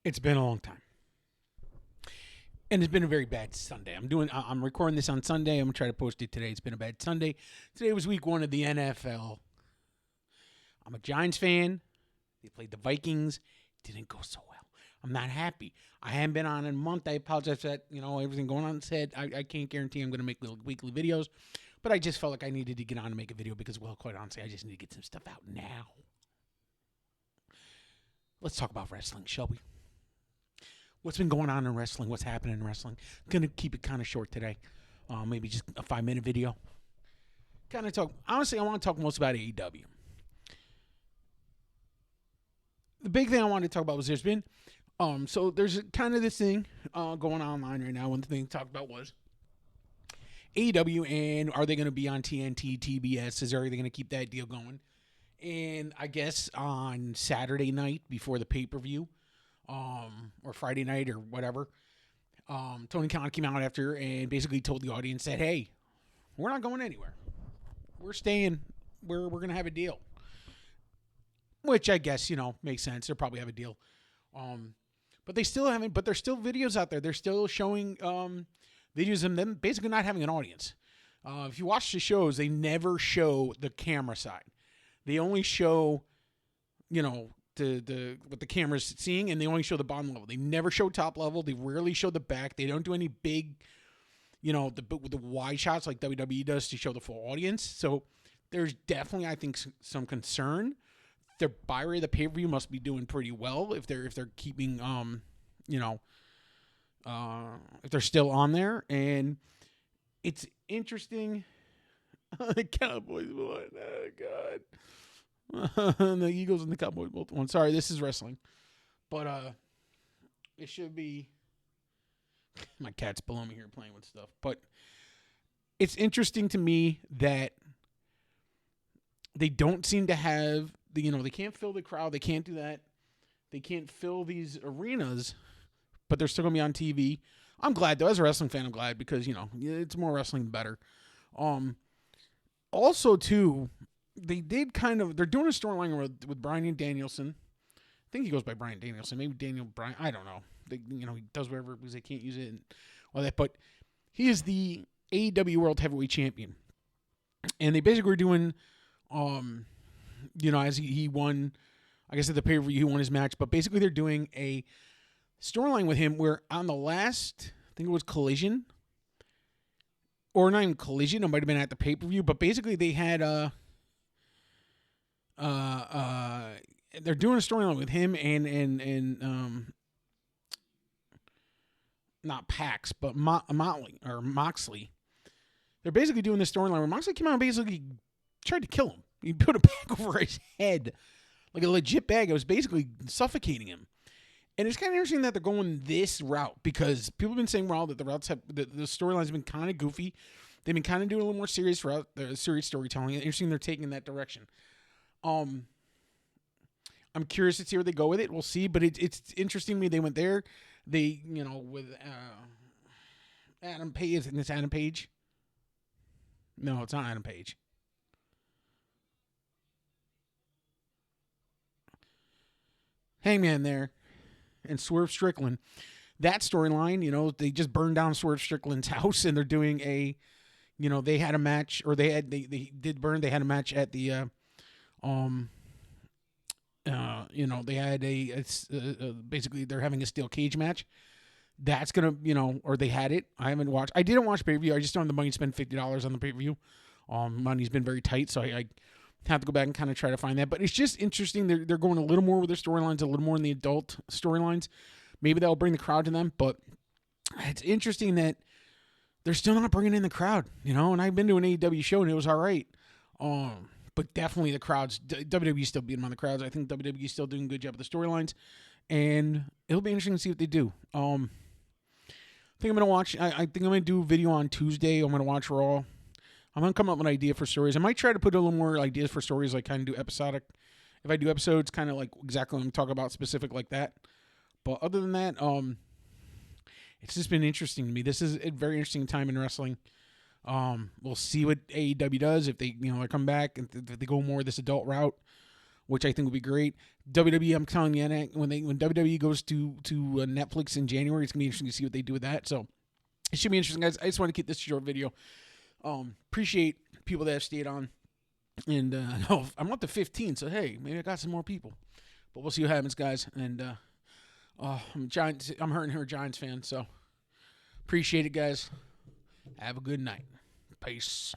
It's been a long time. And it's been a very bad Sunday. I'm recording this on Sunday. I'm gonna try to post it today. It's been a bad Sunday. Today was week 1 of the NFL. I'm a Giants fan. They played the Vikings. Didn't go so well. I'm not happy. I haven't been on in a month. I apologize for that. Everything going on said. I can't guarantee I'm gonna make weekly videos. But I just felt like I needed to get on and make a video because, well, quite honestly, I just need to get some stuff out now. Let's talk about wrestling, shall we? What's been going on in wrestling? What's happening in wrestling? I'm going to keep it kind of short today. Maybe just a 5-minute video. Honestly, I want to talk most about AEW. The big thing I wanted to talk about was there's kind of this thing going on online right now. One thing to talk about was AEW, and are they going to be on TNT, TBS? Are they going to keep that deal going? And I guess on Saturday night before the pay-per-view, or Friday night or whatever, Tony Kahn came out after and basically told the audience that, hey, we're not going anywhere. We're staying. We're going to have a deal. Which I guess, makes sense. They'll probably have a deal. But they still haven't, but there's still videos out there. They're still showing videos of them basically not having an audience. If you watch the shows, they never show the camera side. They only show, what the camera's seeing, and they only show the bottom level. They never show top level. They rarely show the back. They don't do any big, the wide shots like WWE does to show the full audience. So there's definitely, I think, some concern. Their buy rate of the pay-per-view must be doing pretty well if they're keeping, if they're still on there. And it's interesting. The Cowboys won. Oh, God. The Eagles and the Cowboys both won. Sorry, this is wrestling. But it should be... My cat's below me here playing with stuff. But it's interesting to me that they don't seem to have... they can't fill the crowd. They can't do that. They can't fill these arenas. But they're still going to be on TV. I'm glad, though. As a wrestling fan, I'm glad because, it's more wrestling, the better. Also, too, they're doing a storyline with Bryan Danielson. I think he goes by Bryan Danielson. Maybe Daniel Bryan. I don't know. He does whatever because they can't use it and all that. But he is the AEW World Heavyweight Champion. And they basically were doing, as he won, I guess at the pay-per-view, he won his match. But basically they're doing a storyline with him where on the last, I think it was Collision, or not even Collision, it might have been at the pay-per-view, but basically they had they're doing a storyline with him and not Pax, but Moxley. They're basically doing this storyline where Moxley came out and basically tried to kill him. He put a bag over his head, like a legit bag. It was basically suffocating him. And it's kind of interesting that they're going this route because people have been saying, well, that the storylines have been kind of goofy. They've been kind of doing a little more serious storytelling. Interesting they're taking that direction. I'm curious to see where they go with it. We'll see, but it's interesting to me. They went there. They, with Adam Page. I think it's Adam Page. No, it's not Adam Page. Hangman there. And Swerve Strickland. That storyline, they just burned down Swerve Strickland's house and they're doing they had a match, or they had a match at the they had basically they're having a steel cage match. That's gonna, or they had it. I didn't watch pay-per-view. I just don't have the money to spend $50 on the pay-per-view. Money's been very tight, so I have to go back and kind of try to find that. But it's just interesting. They're going a little more with their storylines, a little more in the adult storylines. Maybe that'll bring the crowd to them. But it's interesting that they're still not bringing in the crowd, And I've been to an AEW show, and it was all right. But definitely the crowds, WWE still beating on the crowds. I think WWE is still doing a good job with the storylines. And it'll be interesting to see what they do. I think I'm going to watch. I think I'm going to do a video on Tuesday. I'm going to watch Raw. I'm going to come up with an idea for stories. I might try to put a little more ideas for stories, like kind of do episodic. If I do episodes, kind of like exactly what I'm talking about, specific like that. But other than that, it's just been interesting to me. This is a very interesting time in wrestling. We'll see what AEW does if they, they come back and if they go more this adult route. which I think would be great. WWE, I'm telling you, when WWE goes to Netflix in January, it's gonna be interesting to see what they do with that. So it should be interesting, guys. I just want to keep this short video. Appreciate people that have stayed on, and I'm up to 15, so hey, maybe I got some more people. But we'll see what happens, guys. And I'm hurting her Giants fan, so appreciate it, guys. Have a good night. Peace.